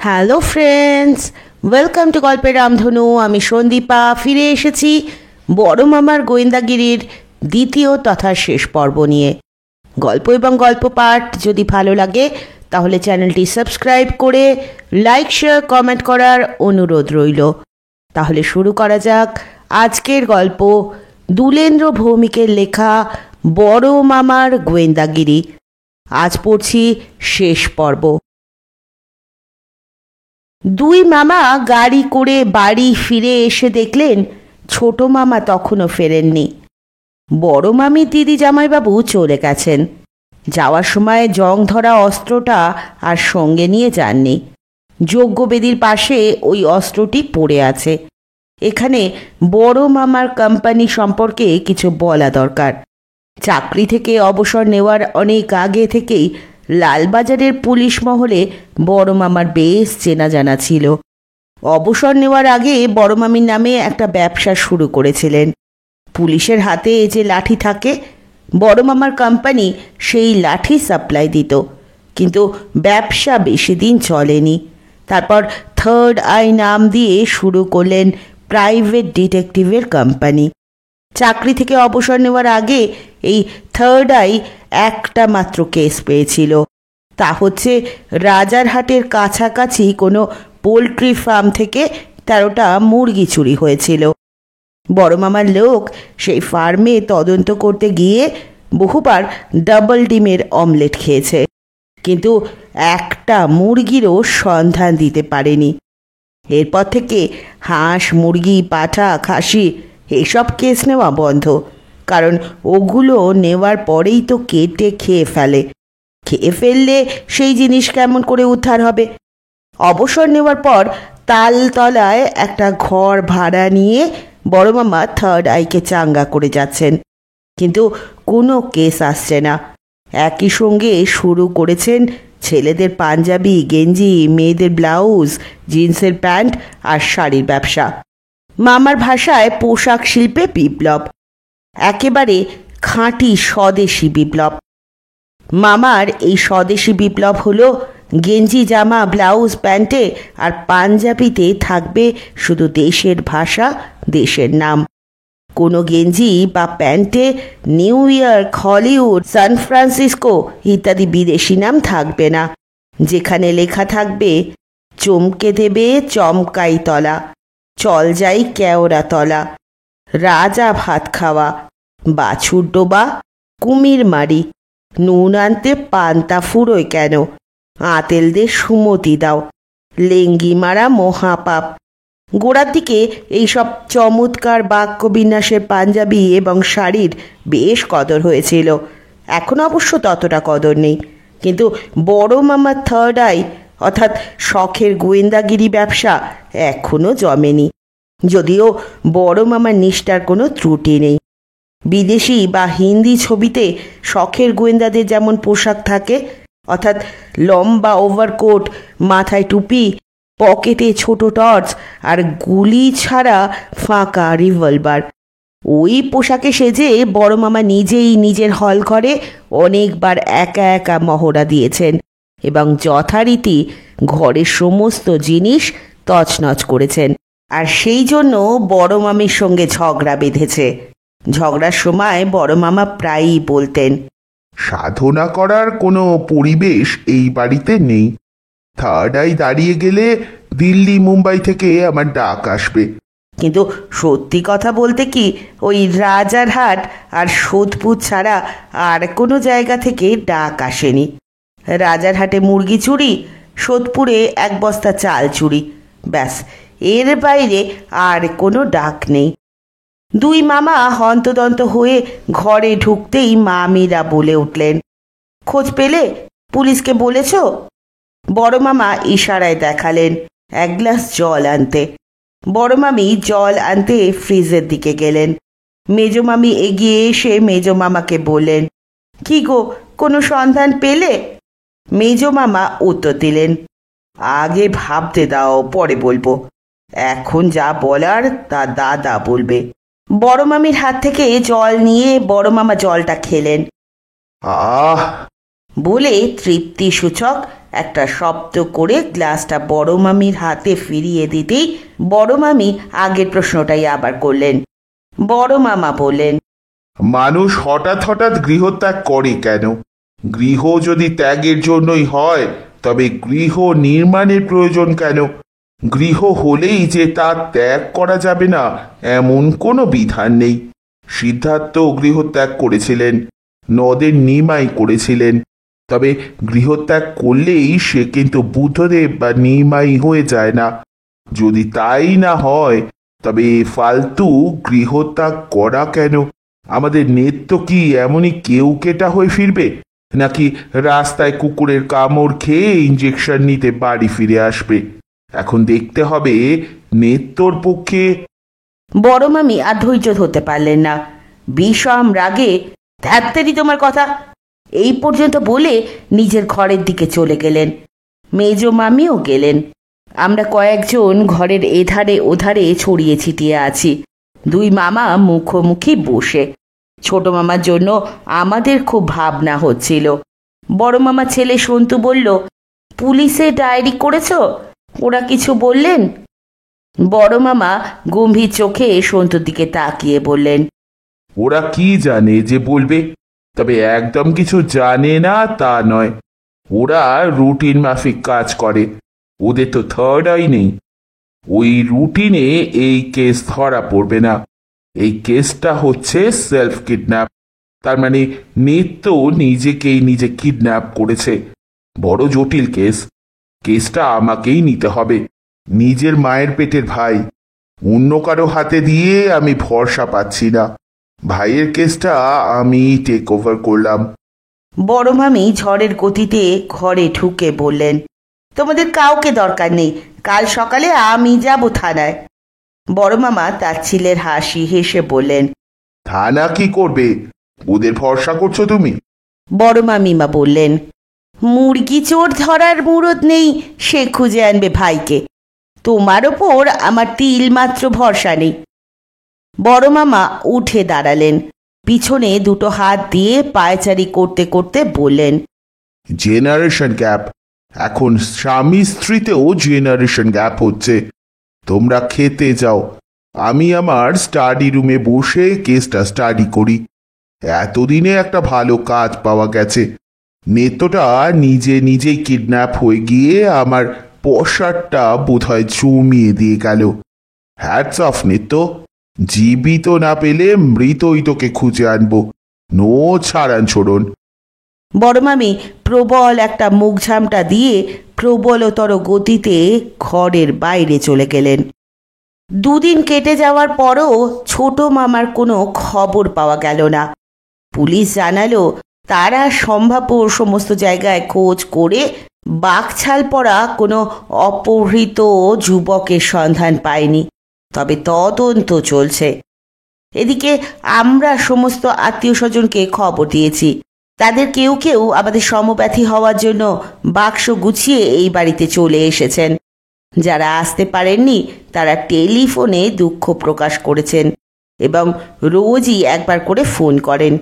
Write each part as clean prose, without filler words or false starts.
Hello friends, welcome to গল্পের রামধনু। আমি সন্দীপা ফিরে এসেছি বড় মামার গোয়েন্দাগিরির দ্বিতীয় তথা শেষ পর্ব নিয়ে। গল্প এবং গল্প পাঠ যদি ভালো লাগে তাহলে চ্যানেলটি সাবস্ক্রাইব করে লাইক শেয়ার কমেন্ট করার অনুরোধ রইল। তাহলে শুরু করা যাক আজকের গল্প, দুলেন্দ্র ভৌমিকের লেখা বড় মামার গোয়েন্দাগিরি। আজ পড়ছি শেষ পর্ব। দুই মামা গাড়ি করে বাড়ি ফিরে এসে দেখলেন ছোট মামা তখনও ফেরেননি। বড় মামি দিদি জামাইবাবু চলে গেছেন। যাওয়ার সময় জং ধরা অস্ত্রটা আর সঙ্গে নিয়ে যাননি। যজ্ঞবেদীর পাশে ওই অস্ত্রটি পড়ে আছে। এখানে বড় মামার কোম্পানি সম্পর্কে কিছু বলা দরকার। চাকরি থেকে অবসর নেওয়ার অনেক আগে থেকেই লালবাজারের পুলিশ মহলে বড় মামার বেশ চেনা জানা ছিল। অবসর নেওয়ার আগে বড় মামির নামে একটা ব্যবসা শুরু করেছিলেন। পুলিশের হাতে যে লাঠি থাকে, বড় মামার কোম্পানি সেই লাঠি সাপ্লাই দিত, কিন্তু ব্যবসা বেশি দিন চলেনি। তারপর থার্ড আই নাম দিয়ে শুরু করলেন প্রাইভেট ডিটেকটিভের কোম্পানি। চাকরি থেকে অবসর নেওয়ার আগে এই থার্ড আই একটা মাত্র কেস পেয়েছিল। তা হচ্ছে রাজারহাটের কাছাকাছি কোনো পোলট্রি ফার্ম থেকে 13টা মুরগি চুরি হয়েছিল। বড় মামার লোক সেই ফার্মে তদন্ত করতে গিয়ে বহুবার ডাবল ডিমের অমলেট খেয়েছে, কিন্তু একটা মুরগিরও সন্ধান দিতে পারেনি। এরপর থেকে হাঁস, মুরগি, পাঠা, খাসি এসব কেস নেওয়া বন্ধ, কারণ ওগুলো নেওয়ার পরেই তো কেটে খেয়ে ফেলে। খেয়ে ফেললে সেই জিনিস কেমন করে উদ্ধার হবে? অবসর নেওয়ার পর তালতলায় একটা ঘর ভাড়া নিয়ে বড় মামা থার্ড আইকে চাঙ্গা করে যাচ্ছেন, কিন্তু কোনো কেস আসছে না। একই সঙ্গে শুরু করেছেন ছেলেদের পাঞ্জাবি, গেঞ্জি, মেয়েদের ব্লাউজ, জিন্সের প্যান্ট আর শাড়ির ব্যবসা। মামার ভাষায় পোশাক শিল্পে বিপ্লব, একেবারে খাঁটি স্বদেশি বিপ্লব। মামার এই স্বদেশি বিপ্লব হলো গেঞ্জি, জামা, ব্লাউজ, প্যান্টে আর পাঞ্জাবিতে থাকবে শুধু দেশের ভাষা, দেশের নাম। কোনো গেঞ্জি বা প্যান্টে New York, Hollywood, San Francisco ইত্যাদি বিদেশি নাম থাকবে না। যেখানে লেখা থাকবে চমকে দেবে চমকাই তলা, চল যাই কেওড়া তলা, রাজা ভাত খাওয়া, বাছুর ডোবা, কুমির মারি, নুন আনতে পান্তা ফুরোয় কেন, আতেলদের সুমতি দাও, লেঙ্গি মারা মহাপাপ। গোড়ার দিকে এইসব চমৎকার বাক্যবিন্যাসের পাঞ্জাবি এবং শাড়ির বেশ কদর হয়েছিল। এখন অবশ্য ততটা কদর নেই, কিন্তু বড় মামার থার্ড আই অর্থাৎ শখের গোয়েন্দাগিরি ব্যবসা এখনও জমেনি। যদিও বড় মামার নিষ্ঠার কোনো ত্রুটি নেই। বিদেশি বা হিন্দি ছবিতে শখের গোয়েন্দাদের যেমন পোশাক থাকে, অর্থাৎ লম্বা ওভারকোট, মাথায় টুপি, পকেটে ছোট টর্চ আর গুলি ছাড়া ফাঁকা রিভলভার, ওই পোশাকে সেজে বড় মামা নিজেই নিজের হল ঘরে অনেকবার একা একা মহড়া দিয়েছেন এবং যথারীতি ঘরের সমস্ত জিনিস তছনছ করেছেন। আর সেই জন্য বড় মামির সঙ্গে ঝগড়া বেঁধেছে। ঝগড়ার সময় বড় মামা প্রায়ই বলতেন, সাধনা করার কোনো পরিবেশ এই বাড়িতে নেই। থার্ড আই দাঁড়িয়ে গেলে দিল্লি, মুম্বাই থেকে আমার ডাক আসবে। কিন্তু সত্যি কথা বলতে কি, ওই রাজারহাট আর সোদপুর ছাড়া আর কোনো জায়গা থেকে ডাক আসেনি। রাজারহাটে মুরগি চুরি, সোদপুরে 1 বস্তা চাল চুরি, ব্যাস, এর বাইরে আর কোনো ডাক নেই। দুই মামা হন্তদন্ত হয়ে ঘরে ঢুকতেই মামিরা বলে উঠলেন, খোঁজ পেলে? পুলিশকে বলেছ? বড় মামা ইশারায় দেখালেন 1 গ্লাস জল আনতে। বড় মামি জল আনতে ফ্রিজের দিকে গেলেন। মেজো মামি এগিয়ে এসে মেজো মামাকে বললেন, কি গো, কোনো সন্ধান পেলে? মেজো মামা উত্তর দিলেন, আগে ভাবতে দাও, পরে বলবো। এখন যা বলার তা দাদা বলবে। বড় মামির হাত থেকে জল নিয়ে বড় মামা জলটা খেলেন। আহ বলে তৃপ্তি সূচক একটা শব্দ করে গ্লাসটা বড় মামির হাতে ফিরিয়ে দিতেই বড় মামি আগের প্রশ্নটাই আবার করলেন। বড় মামা বললেন, মানুষ হঠাৎ হঠাৎ গৃহত্যাগ করে কেন? গৃহ যদি ত্যাগের জন্যই হয় তবে গৃহ নির্মাণের প্রয়োজন কেন? গৃহ হলেই যে তা ত্যাগ করা যাবে না এমন কোনো বিধান নেই। সিদ্ধার্থ গৃহত্যাগ করেছিলেন, নদের নিমাই করেছিলেন, তবে গৃহত্যাগ করলেই সে কিন্তু বুদ্ধদেব বা নিমাই হয়ে যায় না। যদি তাই না হয় তবে ফালতু গৃহত্যাগ করা কেন? আমাদের নেত্য কি এমনই কেউ কেটা হয়ে ফিরবে, নাকি রাস্তায় কুকুরের কামড় খেয়ে ইঞ্জেকশন নিতে বাড়ি ফিরে আসবে? এখন দেখতে হবে নেত্যর পক্ষে। বড় মামি আর ধৈর্য ধরতে পারলেন না। বিষম রাগে, ধ্যাত্তেরি তোমার কথা, এই পর্যন্ত বলে নিজের ঘরের দিকে চলে গেলেন। মেজ মামিও গেলেন। আমরা কয়েকজন ঘরের এধারে ওধারে ছড়িয়ে ছিটিয়ে আছি, দুই মামা মুখোমুখি বসে। ছোট মামার জন্য আমাদের খুব ভাবনা হচ্ছিল। বড় মামা ছেলে সন্তু বলল, পুলিশে ডায়েরি করেছ? ওরা কিছু বললেন? বড় মামা গম্ভীর চোখে সন্তুর দিকে তাকিয়ে বললেন, ওরা কি জানে যে বলবে? তবে একদম কিছু জানে না তা নয়, ওরা রুটিন মাফিক কাজ করে। ওদের তো থার্ড আই নেই। ওই রুটিনে এই কেস ধরা পড়বে না। এই কেসটা হচ্ছে সেলফ কিডন্যাপ। তার মানে নিত্য নিজেকেই নিজে কিডন্যাপ করেছে। বড় জটিল কেস। কেসটা আমাকেই নিতে হবে। নিজের মায়ের পেটের ভাই, অন্য কারো হাতে দিয়ে আমি ভরসা পাচ্ছি না। ভাইয়ের কেসটা আমি টেক ওভার করলাম। বড় মামি ঝড়ের গতিতে ঘরে ঢুকে বললেন, তোমাদের কাউকে দরকার নেই, কাল সকালে আমি যাব থানায়। বড় মামা তার ছেলের হাসি হেসে বললেন, থানা কি করবে? ওদের ভরসা করছো তুমি? বড় মামিমা বললেন, মুরগি চোর ধরার মুরদ নেই, সে খুঁজে আনবে ভাইকে। তোমার ওপর আমার তিল মাত্র ভরসা নেই। বড় মামা উঠে দাঁড়ালেন, পিছনে দুটো হাত দিয়ে পায়চারি করতে করতে বললেন, জেনারেশন গ্যাপ। এখন স্বামী স্ত্রীতেও জেনারেশন গ্যাপ হচ্ছে। তোমরা খেতে যাও, আমি আমার স্টাডি রুমে বসে কেসটা স্টাডি করি। এতদিনে একটা ভালো কাজ পাওয়া গেছে। নেত্রটা নিজে নিজেই কিডন্যাপ হয়ে গিয়ে আমার পশারটা বোধহয় জমিয়ে দিয়ে গেল। হ্যাটস অফ নিত্য। জীবিত না পেলে মৃতই তোকে খুঁজে আনবো। নো ছাড়ান ছোড়ন। বড় মামি প্রবল একটা মুখ ঝামটা দিয়ে প্রবলতর গতিতে ঘরের বাইরে চলে গেলেন। দুদিন কেটে যাওয়ার পরও ছোট মামার কোনো খবর পাওয়া গেল না। পুলিশ জানালো তারা সম্ভাব্য সমস্ত জায়গায় খোঁজ করে বাকছাল পড়া কোনো অপহৃত যুবকের সন্ধান পায়নি। তবে তদন্ত চলছে। এদিকে আমরা সমস্ত আত্মীয় স্বজনকে খবর দিয়েছি। তাদের কেউ কেউ আমাদের সমব্যথী হওয়ার জন্য বাক্স গুছিয়ে এই বাড়িতে চলে এসেছেন। যারা আসতে পারেননি তারা টেলিফোনে দুঃখ প্রকাশ করেছেন এবং রোজই একবার করে ফোন করেন।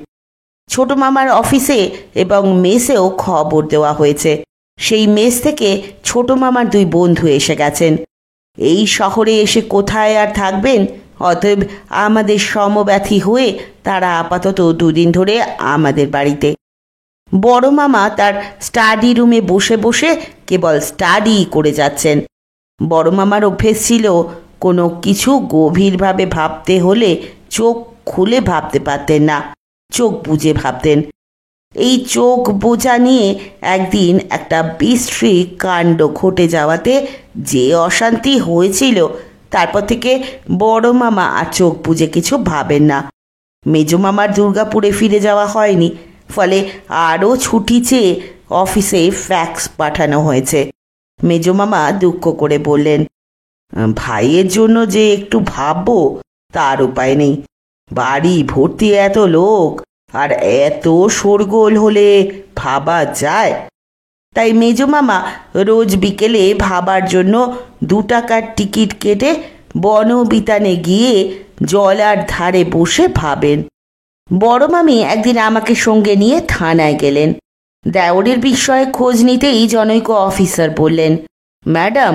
ছোট মামার অফিসে এবং মেসেও খবর দেওয়া হয়েছে। সেই মেস থেকে ছোট মামার দুই বন্ধু এসে গেছেন। এই শহরে এসে কোথায় আর থাকবেন? অতএব আমাদের সমব্যথী হয়ে তারা আপাতত দুদিন ধরে আমাদের বাড়িতে। বড় মামা তার স্টাডি রুমে বসে বসে কেবল স্টাডি করে যাচ্ছেন। বড় মামার অভ্যেস ছিল কোনো কিছু গভীরভাবে ভাবতে হলে চোখ খুলে ভাবতে পারতেন না, চোখ বুজে ভাবতেন। এই চোখ বোঝা নিয়ে একদিন একটা বিশ্রী কাণ্ড ঘটে যাওয়াতে যে অশান্তি হয়েছিল, তারপর থেকে বড় মামা আর চোখ বুজে কিছু ভাবেন না। মেজ মামার দুর্গাপুরে ফিরে যাওয়া হয়নি, ফলে আরও ছুটি চেয়ে অফিসে ফ্যাক্স পাঠানো হয়েছে। মেজ মামা দুঃখ করে বললেন, ভাইয়ের জন্য যে একটু ভাববো তার উপায় নেই। বাড়ি ভর্তি এত লোক আর এত শোরগোল হলে ভাবা যায়? তাই মেজ মামা রোজ বিকেলে ভাবার জন্য 2 টাকার টিকিট কেটে বনবিতানে গিয়ে জলার ধারে বসে ভাবেন। বড় মামি একদিন আমাকে সঙ্গে নিয়ে থানায় গেলেন। দেওরের বিষয়ে খোঁজ নিতেই জনৈক অফিসার বললেন, ম্যাডাম,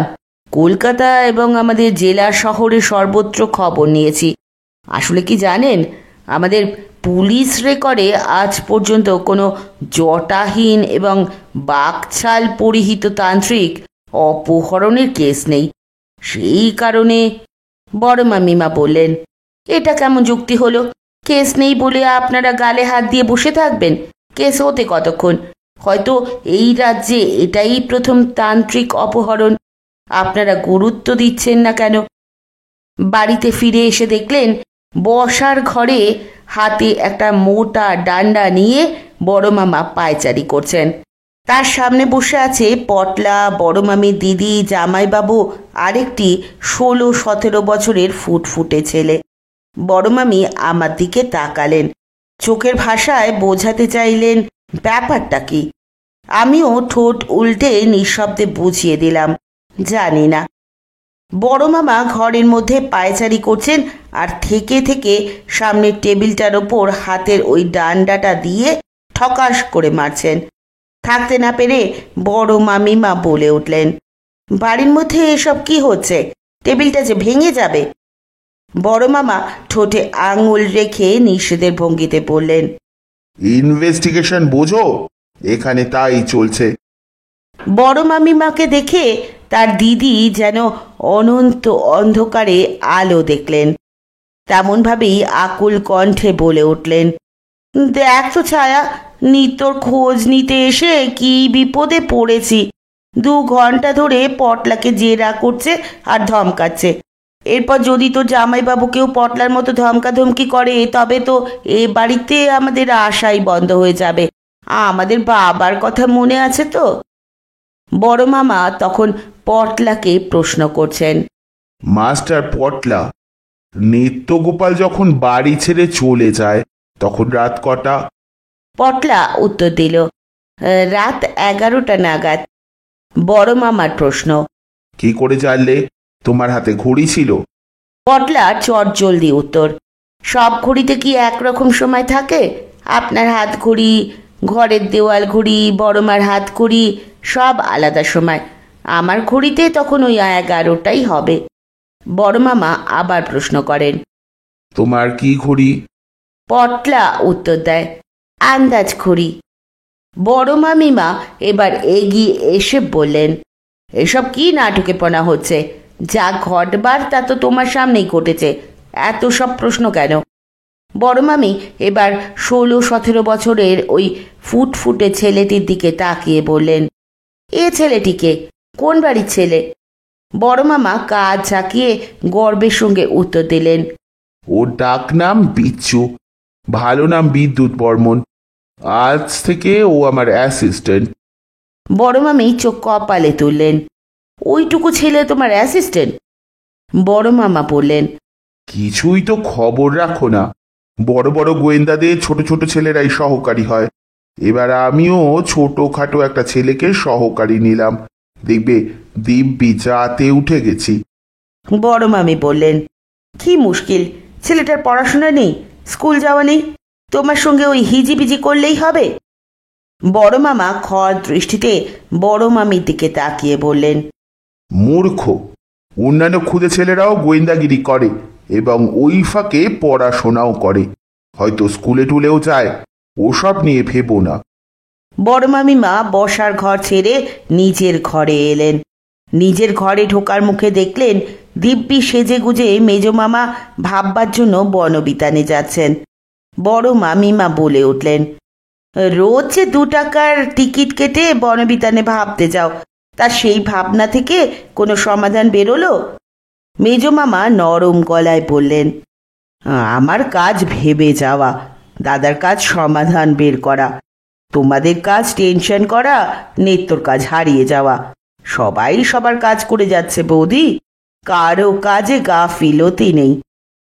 কলকাতা এবং আমাদের জেলা শহরে সর্বত্র খবর নিয়েছি। আসলে কি জানেন, আমাদের পুলিশ রেকর্ডে আজ পর্যন্ত কোনো জটাহীন এবং বাকছাল পরিহিত তান্ত্রিক অপহরণের কেস নেই। সেই কারণে বড় মামিমা বললেন, এটা কেমন যুক্তি হলো? কেস নেই বলে আপনারা গালে হাত দিয়ে বসে থাকবেন? কেস হতে কতক্ষণ? হয়তো এই রাজ্যে এটাই প্রথম তান্ত্রিক অপহরণ। আপনারা গুরুত্ব দিচ্ছেন না কেন? বাড়িতে ফিরে এসে দেখলেন বসার ঘরে হাতে একটা মোটা ডান্ডা নিয়ে বড় মামা পায়চারি করছেন। তার সামনে বসে আছে পটলা, বড় মামির দিদি, জামাইবাবু আর একটি 16-17 বছরের ফুটফুটে ছেলে। বড় মামি আমার দিকে তাকালেন, চোখের ভাষায় বোঝাতে চাইলেন ব্যাপারটা কি। আমিও ঠোঁট উল্টে নিঃশব্দে বুঝিয়ে দিলাম, জানি না। বড় মামা ঘরের মধ্যে পায়চারি করছেন আর থেকে থেকে সামনের টেবিলটার ওপর হাতের ওই ডান্ডাটা দিয়ে ঠকাস করে মারছেন। থাকতে না পেরে বড় মামিমা বলে উঠলেন, বাড়ির মধ্যে এসব কি হচ্ছে? টেবিলটা যে ভেঙে যাবে। বড় মামা ঠোঁটে আঙুল রেখে নিষেধের ভঙ্গিতে বললেন, ইনভেস্টিগেশন বোঝো, এখানে তাই চলছে। বড় মামিমাকে দেখে তার দিদি যেন অনন্ত অন্ধকারে আলো দেখলেন। তেমনভাবেই আকুল কণ্ঠে বলে উঠলেন, দেখ তো ছায়া, নিত্যর খোঁজ নিতে এসে কি বিপদে পড়েছি। 2 ঘন্টা ধরে পটলাকে জেরা করছে আর ধমকাচ্ছে। এরপর যদি তো জামাইবাবুকেও পটলার মতো ধমকাধমকি করে, তবে তো এ বাড়িতে আমাদের আশাই বন্ধ হয়ে যাবে। আমাদের বাবার কথা মনে আছে তো? বড় মামা তখন পটলাকে প্রশ্ন করছেন, মাস্টার পটলা, নিত্যগোপাল যখন বাড়ি ছেড়ে চলে যায় তখন রাত কটা? পটলা উত্তর দিল, রাত 11টা নাগাদ। বড় মামার প্রশ্ন, কি করে জানলে? তোমার হাতে ঘড়ি ছিল? পটলা চটজলদি উত্তর, সব ঘড়িতে কি একরকম সময় থাকে? আপনার হাত ঘড়ি, ঘরের দেওয়াল ঘড়ি, বড় মার হাত ঘড়ি সব আলাদা সময়। আমার ঘড়িতে তখন ওই 11টাই হবে। বড় মামা আবার প্রশ্ন করেন, তোমার কি ঘড়ি? পটলা উত্তর দেয়, আন্দাজ ঘড়ি। বড় মামিমা এবার এগিয়ে এসে বললেন, এসব কি নাটকেপনা হচ্ছে? যা ঘটবার তা তো তোমার সামনেই ঘটেছে, এত সব প্রশ্ন কেন? বড় মামি এবার 16-17 বছরের ওই ফুটফুটে ছেলেটির দিকে তাকিয়ে বললেন, এ ছেলেটিকে? কোন বাড়ির ছেলে? বড় মামা কাজ ঝাঁকিয়ে গর্বের সঙ্গে উত্তর দিলেন, ওর ডাক নাম বিচ্ছু, ভালো নাম বিদ্যুৎ বর্মন। আজ থেকে ও আমার অ্যাসিস্ট্যান্ট। বড় মামি চোখ কপালে তুললেন, ওইটুকু ছেলে তোমার অ্যাসিস্ট্যান্ট? বড় মামা বললেন, কিছুই তো খবর রাখো না। বড় বড় গোয়েন্দাদের ছোট ছোট ছেলেরাই সহকারী হয়। এবার আমিও ছোটখাটো একটা ছেলেকে সহকারী নিলাম। দেখবে দিব্যি জাতে উঠে গেছি। বড় মামি বললেন, কি মুশকিল, ছেলেটার পড়াশোনা নেই, স্কুল যাওয়া নেই, তোমার সঙ্গে ওই হিজিবিজি করলেই হবে? বড় মামা খর দৃষ্টিতে বড় মামির দিকে তাকিয়ে বললেন, মূর্খ। অন্যান্য ক্ষুদে ছেলেরাও গোয়েন্দাগিরি করে এবং ওই ফাঁকে পড়াশোনাও করে। হয়তো স্কুলে টুলেও যায়, ওসব নিয়ে ভেবো না। বড় মামিমা বসার ঘর ছেড়ে নিজের ঘরে এলেন। নিজের ঘরে ঢোকার মুখে দেখলেন দিব্যি সেজে গুজে মেজো মামা ভাববার জন্য বনবিতানে যাচ্ছেন। বড় মামিমা বলে উঠলেন, রোজ যে 2 টাকার টিকিট কেটে বনবিতানে ভাবতে যাও, তা সেই ভাবনা থেকে কোনো সমাধান বেরোলো? মেজো মামা নরম গলায় বললেন, আমার কাজ ভেবে যাওয়া, দাদার কাজ সমাধান বের করা, তোমাদের কাজ টেনশন করা, নেত্তর কাজ হারিয়ে যাওয়া। সবাই সবার কাজ করে যাচ্ছে বৌদি, কারো কাজে গাফিলতি নেই।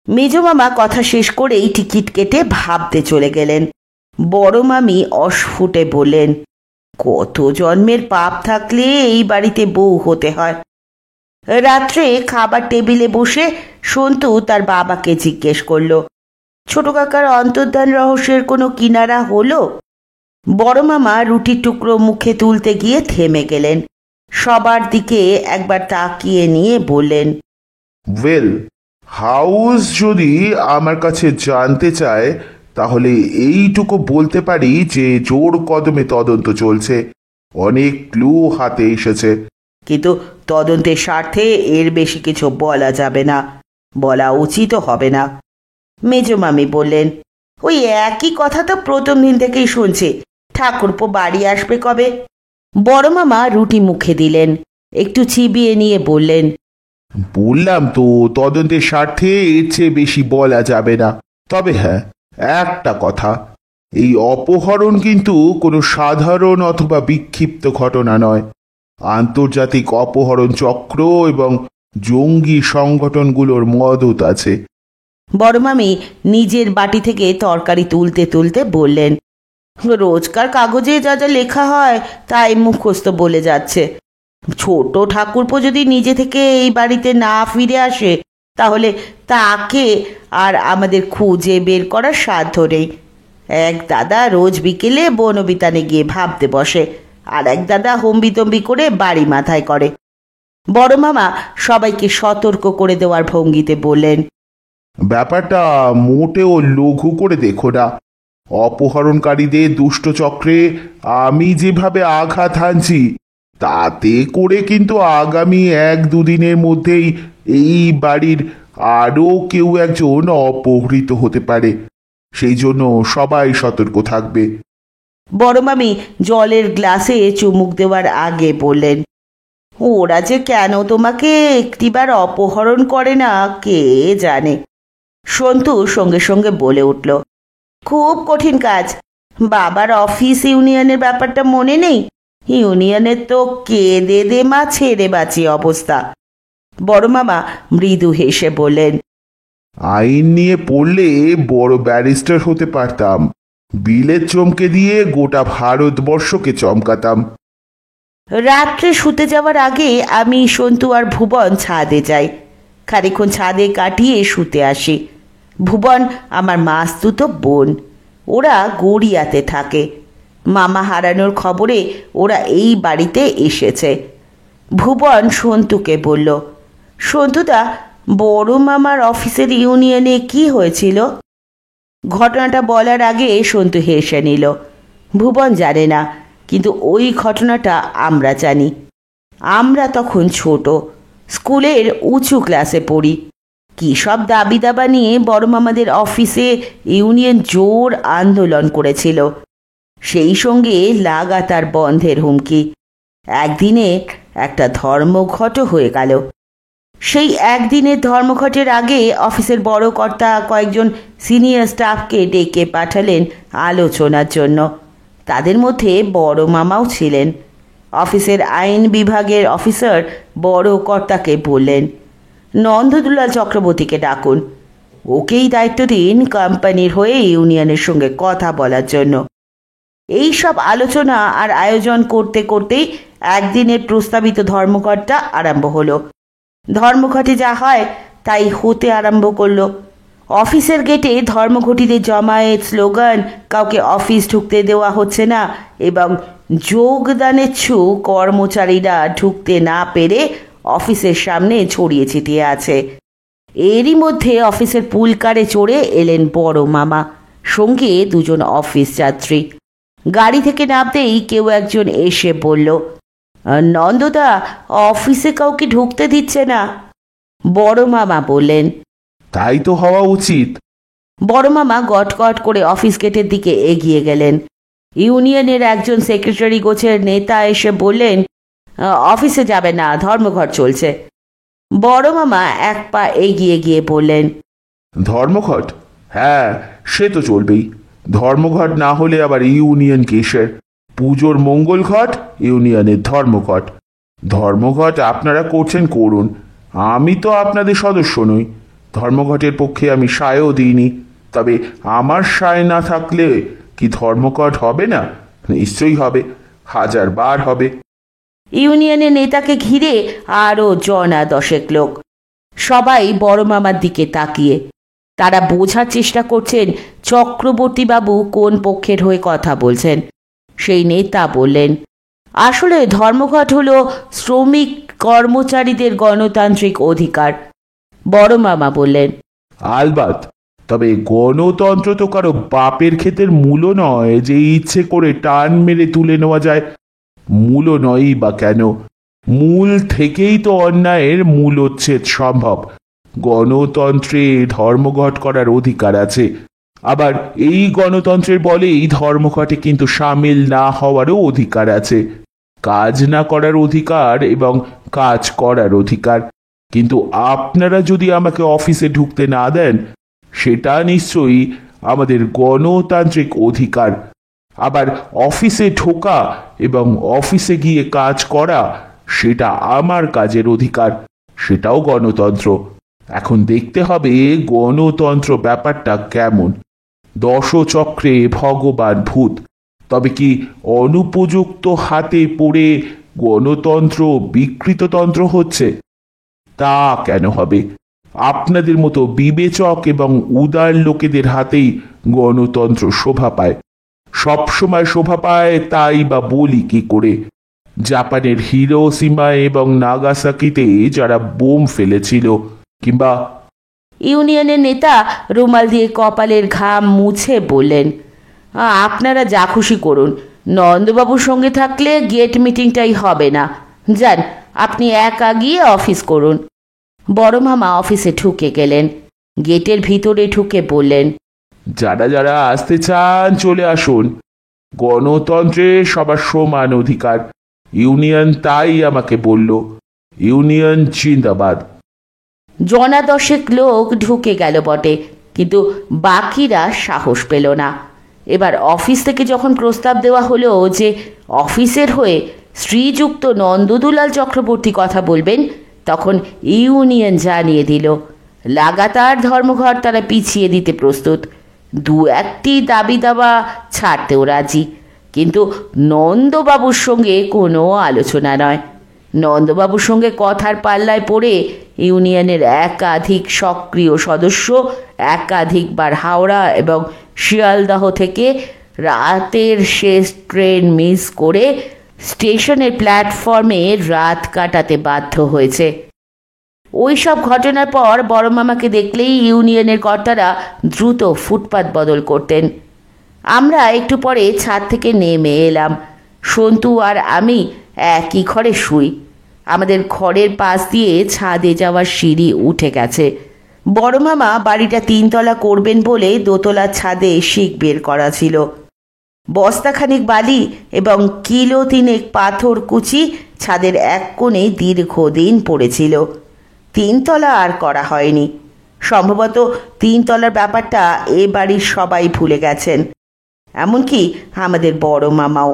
মেজো মামা কথা শেষ করেই টিকিট কেটে ভাবতে চলে গেলেন। বড় মামি অস্ফুটে বললেন, কত জন্মের পাপ থাকলে এই বাড়িতে বউ হতে হয়। রাত্রে খাবার টেবিলে বসে সন্তু তার বাবাকে জিজ্ঞেস করল, ছোট কাকার অন্তর্ধান রহস্যের কোনো কিনারা হলো? বড় মামা রুটির টুকরো মুখে তুলতে গিয়ে থেমে গেলেন। সবার দিকে একবার তাকিয়ে নিয়ে বললেন, ওয়েল, হাউস যদি আমার কাছে জানতে চায় তাহলে এইটুকু বলতে পারি যে জোর কদমে তদন্ত চলছে, অনেক ক্লু হাতে এসেছে। কিন্তু তদন্তের স্বার্থে এর বেশি কিছু বলা যাবে না, বলা উচিতও হবে না। মেজমামি বললেন, ওই একই কথা তো প্রথম দিন থেকেই শুনছি, ঠাকুরপো বাড়ি আসবে কবে? বড় মামা রুটি মুখে দিলেন, একটু চিবিয়ে নিয়ে বললেন, বললাম তো তদন্তের স্বার্থে এর চেয়ে বেশি বলা যাবে না। তবে হ্যাঁ, একটা কথা, এই অপহরণ কিন্তু কোনো সাধারণ অথবা বিক্ষিপ্ত ঘটনা নয়। আন্তর্জাতিক অপহরণ চক্র এবং জঙ্গি সংগঠনগুলোর মদত আছে। বড় মামি নিজের বাটি থেকে তরকারি তুলতে তুলতে বললেন, রোজকার কাগজে যা যা লেখা হয় তাই মুখস্থ বলে যাচ্ছে। ছোট ঠাকুরপো যদি নিজে থেকে এই বাড়িতে না ফিরে আসে তাহলে তাকে আর আমাদের খুঁজে বের করার সাধ্য নেই। এক দাদা রোজ বিকেলে বনবিতানে গিয়ে ভাবতে বসে, আর এক দাদা হম্বিতম্বি করে বাড়ি মাথায় করে। বড় মামা সবাইকে সতর্ক করে দেওয়ার ভঙ্গিতে বললেন, ব্যাপারটা মোটেও লঘু করে দেখো না। অপহরণকারীদের দুষ্ট চক্রে আমি যেভাবে আঘাত হানছি তাতে করে কিন্তু আগামী 1-2 দিনের মধ্যেই এই বাড়ির আরও কেউ একজন অপহৃত হতে পারে। সেই জন্য সবাই সতর্ক থাকবে। বড় মামি জলের গ্লাসে চুমুক দেওয়ার আগে বললেন, ওরা যে কেন তোমাকে একটিবার অপহরণ করে না কে জানে। সন্তু সঙ্গে সঙ্গে বলে উঠল, খুব কঠিন কাজ। বাবার অফিস ইউনিয়নের ব্যাপারটা মনে নেই? ইউনিয়নের তো কেঁদে দে মা ছেড়ে বাঁচি অবস্থা। বড় মামা মৃদু হেসে বললেন, আইন নিয়ে পড়লে বড় ব্যারিস্টার হতে পারতাম। বিলেত চমকে দিয়ে গোটা ভারতবর্ষকে চমকাতাম। রাত্রে শুতে যাওয়ার আগে আমি, সন্তু আর ভুবন ছাদে যাই। খানিকক্ষণ ছাদে কাটিয়ে শুতে আসি। ভুবন আমার মাস্তুতো বোন, ওরা গড়িয়াতে থাকে। মামা হারানোর খবরে ওরা এই বাড়িতে এসেছে। ভুবন সন্তুকে বলল, সন্তুদা, বড় মামার অফিসের ইউনিয়নে কি হয়েছিল? ঘটনাটা বলার আগে সন্তু হেসে নিল। ভুবন জানে না, কিন্তু ওই ঘটনাটা আমরা জানি। আমরা তখন ছোট, স্কুলের উঁচু ক্লাসে পড়ি। কী সব দাবি দাবা নিয়ে বড় মামাদের অফিসে ইউনিয়ন জোর আন্দোলন করেছিল, সেই সঙ্গে লাগাতার বন্ধের হুমকি। একদিনে একটা ধর্মঘটও হয়ে গেল। সেই একদিনের ধর্মঘটের আগে অফিসের বড় কর্তা কয়েকজন সিনিয়র স্টাফকে ডেকে পাঠালেন আলোচনার জন্য। তাদের মধ্যে বড় মামাও ছিলেন। অফিসের আইন বিভাগের অফিসার বড় কর্তাকে বললেন, নন্দদুলাল চক্রবর্তীকে ডাকুন, ওকেই দায়িত্ব দিন কোম্পানির হয়ে ইউনিয়নের সঙ্গে কথা বলার জন্য। এই সব আলোচনা আর আয়োজন করতে করতেই একদিনের প্রস্তাবিত ধর্মঘটটা আরম্ভ হলো। ধর্মঘটে যা হয় তাই হতে আরম্ভ করলো। অফিসের গেটে ধর্মঘটীদের জমায়েত, স্লোগান, কাউকে অফিস ঢুকতে দেওয়া হচ্ছে না এবং যোগদানেচ্ছু কর্মচারীরা ঢুকতে না পেরে অফিসের সামনে ছড়িয়ে ছিটিয়ে আছে। এরই মধ্যে অফিসের পুলকারে চড়ে এলেন বড় মামা, সঙ্গে দুজন অফিস যাত্রী। গাড়ি থেকে নামতেই কেউ একজন এসে বলল, নন্দদা, অফিসে কাউকে ঢুকতে দিচ্ছে না। বড় মামা বললেন, তাই তো হওয়া উচিত। বড় মামা গটগট করে অফিস গেটের দিকে এগিয়ে গেলেন। ইউনিয়নের একজন সেক্রেটারি গোছের নেতা এসে বললেন, অফিসে যাবে না, ধর্মঘট চলছে। বড় মামা এক পা এগিয়ে গিয়ে বললেন, ধর্মঘট? হ্যাঁ, সে তো চলবেই। ধর্মঘট না হলে আবার ইউনিয়ন কিসের? পুজোর মঙ্গল ঘট, ইউনিয়নের ধর্মঘট। ধর্মঘট আপনারা করছেন করুন, আমি তো আপনাদের সদস্য নই। ধর্মঘটের পক্ষে আমি সায়ও দিইনি। তবে আমার সায় না থাকলে কি ধর্মঘট হবে না? নিশ্চয়ই হবে, 1000 বার হবে। ইউনিয়নের নেতাকে ঘিরে আরও জনা 10 লোক, সবাই বড় মামার দিকে তাকিয়ে। তারা বোঝার চেষ্টা করছেন চক্রবর্তীবাবু কোন পক্ষের হয়ে কথা বলছেন। সেই নেতা বললেন, আসলে ধর্মঘট হলো শ্রমিক কর্মচারীদের গণতান্ত্রিক অধিকার। বড় মামা বললেন, আলবাত, তবে গণতন্ত্র তো কারো বাপের ক্ষেতের মূলও নয় যে ইচ্ছে করে টান মেরে তুলে নেওয়া যায়। মূলও নয়ই বা কেন, মূল থেকেই তো অন্যায়ের মূলোচ্ছেদ সম্ভব। গণতন্ত্রে ধর্মঘট করার অধিকার আছে, আবার এই গণতন্ত্রের বলেই ধর্মঘটে কিন্তু সামিল না হওয়ারও অধিকার আছে। কাজ না করার অধিকার এবং কাজ করার অধিকার। কিন্তু আপনারা যদি আমাকে অফিসে ঢুকতে না দেন, সেটা নিশ্চয়ই আমাদের গণতান্ত্রিক অধিকার। আবার অফিসে ঢোকা এবং অফিসে গিয়ে কাজ করা, সেটা আমার কাজের অধিকার, সেটাও গণতন্ত্র। এখন দেখতে হবে গণতন্ত্র ব্যাপারটা কেমন। দশচক্রে ভগবান ভূত, তবে কি অনুপযুক্ত হাতে পড়ে গণতন্ত্র বিকৃততন্ত্র হচ্ছে? তা কেন হবে? আপনাদের মতো বিবেচক এবং উদার লোকেদের হাতেই গণতন্ত্র শোভা পায়। সবসময় শোভা পায়, তাই বা বলি কি করে? জাপানের হিরোশিমা এবং নাগাসাকিতে যারা বোম ফেলেছিল, কিংবা ইউনিয়নের নেতা রুমাল দিয়ে কপালের ঘাম মুছে বললেন, আপনারা যা খুশি করুন, নন্দবাবুর সঙ্গে থাকলে গেট মিটিংটাই হবে না। যান, আপনি একা গিয়ে অফিস করুন। বড় মামা অফিসে ঢুকে গেলেন। গেটের ভিতরে ঢুকে বললেন, যারা যারা আসতে চান চলে আসুন। গণতন্ত্রে সবার সমান অধিকার। ইউনিয়ন তাই আমাকে বলল। ইউনিয়ন জিন্দাবাদ। জনা দশেক লোক ঢুকে গেল বটে, কিন্তু বাকিরা সাহস পেল না। এবার অফিস থেকে যখন প্রস্তাব দেওয়া হলো যে অফিসের হয়ে শ্রীযুক্ত নন্দদুলাল চক্রবর্তী কথা বলবেন, তখন ইউনিয়ন জানিয়ে দিল লাগাতার ধর্মঘট তারা পিছিয়ে দিতে প্রস্তুত। দু একটি দাবি দাবা ছাড়তেও রাজি, কিন্তু নন্দবাবুর সঙ্গে কোনো আলোচনা নয়। নন্দবাবুর সঙ্গে কথার পাল্লায় পড়ে ইউনিয়নের একাধিক সক্রিয় সদস্য একাধিকবার হাওড়া এবং শিয়ালদহ থেকে রাতের শেষ ট্রেন মিস করে স্টেশনের প্ল্যাটফর্মে রাত কাটাতে বাধ্য হয়েছে। ওই সব ঘটনার পর বড় মামাকে দেখলেই ইউনিয়নের কর্তারা দ্রুত ফুটপাত বদল করতেন। আমরা একটু পরে ছাদ থেকে নেমে এলাম। সন্তু আর আমি একই ঘরে শুই। আমাদের ঘরের পাশ দিয়ে ছাদে যাওয়ার সিঁড়ি উঠে গেছে। বড় মামা বাড়িটা 3 তলা করবেন বলে দোতলার ছাদে শিক বের করা ছিল। বস্তাখানিক বালি এবং কিলো 3 পাথর কুচি ছাদের এক কোণে দীর্ঘদিন পড়েছিল। 3 তলা আর করা হয়নি। সম্ভবত 3 তলার ব্যাপারটা এ বাড়ির সবাই ভুলে গেছেন, এমনকি আমাদের বড় মামাও।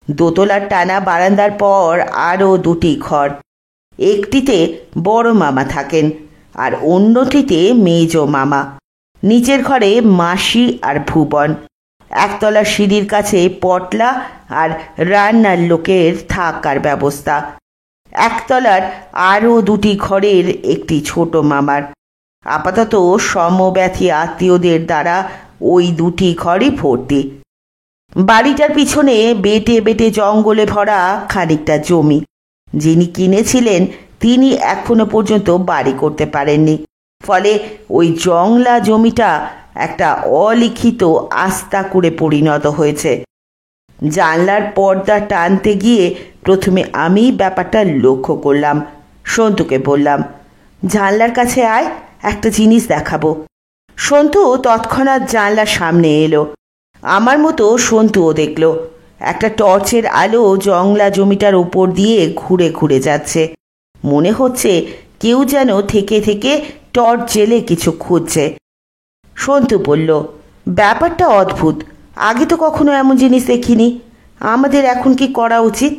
দোতলার টানা বারান্দার পর আরও 2টি ঘর। একটিতে বড় মামা থাকেন আর অন্যটিতে মেজ মামা। নিচের ঘরে মাসি আর ভুবন। একতলার সিঁড়ির কাছে পটলা আর রান্নার লোকের থাকার ব্যবস্থা। একতলার আরও 2টি ঘরের একটি ছোট মামার। আপাতত সমব্যথী আত্মীয়দের দ্বারা ওই 2টি ঘরই ভর্তি। বাড়িটার পিছনে বেটে বেটে জঙ্গলে ভরা খানিকটা জমি। যিনি কিনেছিলেন তিনি এখনো পর্যন্ত বাড়ি করতে পারেননি। ফলে ওই জংলা জমিটা একটা অলিখিত আস্থা করে পরিণত হয়েছে। জানলার পর্দা টানতে গিয়ে প্রথমে আমি ব্যাপারটা লক্ষ্য করলাম। সন্তুকে বললাম, জানলার কাছে আয়, একটা জিনিস দেখাবো। সন্তু তৎক্ষণাৎ জানলার সামনে এলো। আমার মতো সন্তুও দেখল একটা টর্চের আলো জংলা জমিটার উপর দিয়ে ঘুরে ঘুরে যাচ্ছে। মনে হচ্ছে কেউ যেন থেকে থেকে টর্চ জেলে কিছু খুঁজছে। সন্তু বলল, ব্যাপারটা অদ্ভুত, আগে তো কখনো এমন জিনিস দেখিনি। আমাদের এখন কি করা উচিত?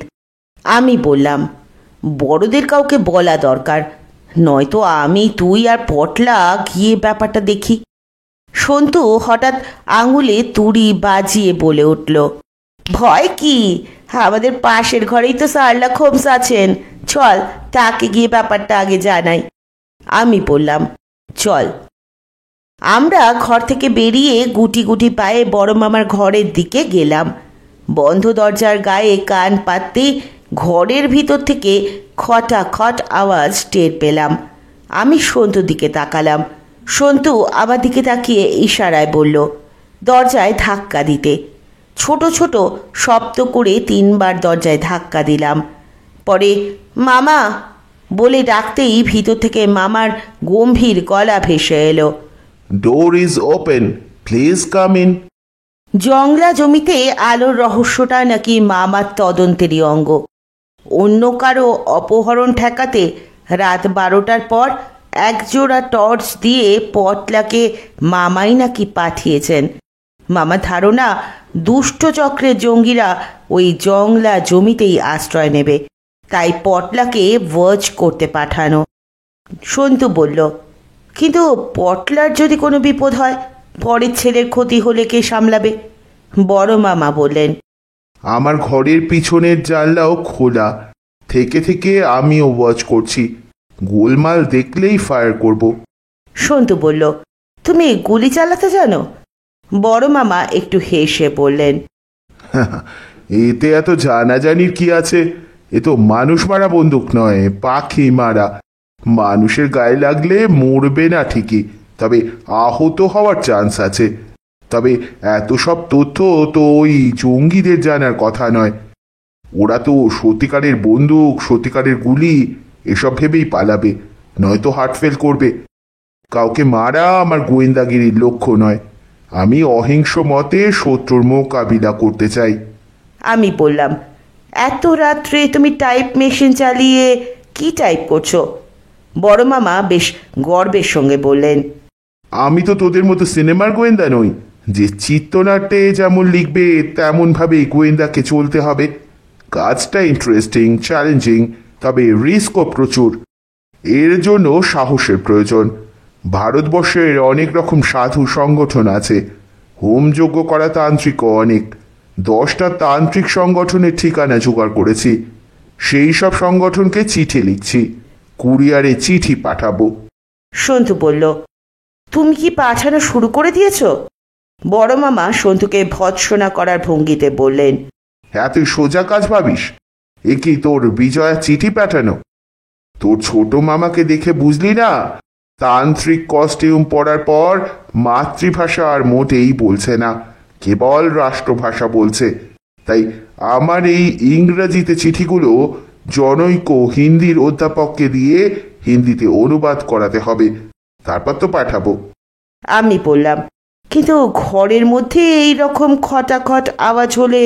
আমি বললাম, বড়দের কাউকে বলা দরকার, নয়তো আমি, তুই আর পটলা গিয়ে ব্যাপারটা দেখি। সন্তু হঠাৎ আঙুলে তুড়ি বাজিয়ে বলে উঠল, ভয় কি? আমাদের পাশের ঘরেই তো সারলা হোমস আছেন, চল তাকে গিয়ে ব্যাপারটা আগে জানাই। আমি বললাম, চল। আমরা ঘর থেকে বেরিয়ে গুটি গুটি পায়ে বড় মামার ঘরের দিকে গেলাম। বন্ধ দরজার গায়ে কান পাততেই ঘরের ভিতর থেকে খটাখট আওয়াজ টের পেলাম। আমি সন্তুর দিকে তাকালাম। সন্তু আমার দিকে তাকিয়ে ইশারায় বলল দরজায় ধাক্কা দিতে। ছোট ছোট শব্দ করে 3বার দরজায় ধাক্কা দিলাম। পরে মামা বলে ডাকতেই ভিতর থেকে মামার গম্ভীর গলা ভেসে এলো, door is open, please come in. জংলা জমিতে আলোর রহস্যটা নাকি মামার তদন্তেরই অঙ্গ। অন্য কারো অপহরণ ঠেকাতে রাত 12টার পর একজোড়া টর্চ দিয়ে পটলাকে মামাই নাকি পাঠিয়েছেন। মামার ধারণা দুষ্ট চক্রের জঙ্গিরা ওই জংলা জমিতেই আশ্রয় নেবে, তাই পটলাকে ওয়াচ করতে পাঠানো। সন্তু বলল, কিন্তু পটলার যদি কোনো বিপদ হয়, পরের ছেলের ক্ষতি হলে কে সামলাবে? বড় মামা বললেন, আমার ঘরের পিছনের জানলাও খোলা, থেকে থেকে আমিও ওয়াচ করছি, গোলমাল দেখলেই ফায়ার করব। সন্তু বলল, তুমি গুলি চালাতে জানো? বড় মামা একটু হেসে বললেন, এতে এত জানাজানির কি আছে? এ তো মানুষ মারা বন্দুক নয়, পাখি মারা। মানুষের গায়ে লাগলে মরবে না ঠিকই, তবে আহত হওয়ার চান্স আছে। তবে এত সব তথ্য তো ওই জঙ্গিদের জানার কথা নয়। ওরা তো সত্যিকারের বন্দুক, সত্যিকারের গুলি এসব ভেবেই পালাবে, নয়তো হার্ট ফেল করবে। কাউকে মারা আমার গোয়েন্দাগিরির লক্ষ্য নয়। আমি অহিংস মতে শত্রুর মোকাবিলা করতে চাই। আমি বললাম, এত রাত্রে তুমি টাইপ মেশিন চালিয়ে কি টাইপ করছো? বড় মামা বেশ গর্বের সঙ্গে বললেন, আমি তো তোদের মতো সিনেমার গোয়েন্দা নই যে চিত্রনাট্যে যেমন লিখবে তেমন ভাবে গোয়েন্দাকে চলতে হবে। কাজটা ইন্টারেস্টিং, চ্যালেঞ্জিং, তবে রিস্কও প্রচুর। এর জন্য সাহসের প্রয়োজন। ভারতবর্ষের অনেক রকম সাধু সংগঠন আছে, হোমযজ্ঞ করা তান্ত্রিকও অনেক। 10টা তান্ত্রিক সংগঠনের ঠিকানা জোগাড় করেছি। সেই সব সংগঠনকে চিঠি লিখছি, কুরিয়ারে চিঠি পাঠাবো। সন্তু বলল, তুমি কি পাঠানো শুরু করে দিয়েছ? বড় মামা সন্তুকে ভৎসনা করার ভঙ্গিতে বললেন, হ্যাঁ, তুই সোজা কাজ ভাবিস? এ কি তোর বিজয়া চিঠি পাঠানো? তোর ছোট মামাকে দেখে বুঝলি না, তান্ত্রিক কস্টিউম পরার পর মাতৃভাষা আর মোটেই বলছে না, কেবল রাষ্ট্রভাষা বলছে। তাই আমার এই ইংরেজিতে চিঠিগুলো জনৈক হিন্দির অধ্যাপককে দিয়ে হিন্দিতে অনুবাদ করাতে হবে, তারপর তো পাঠাবো। আমি বললাম, কিন্তু ঘরের মধ্যে এই রকম খটাখট আওয়াজ হলে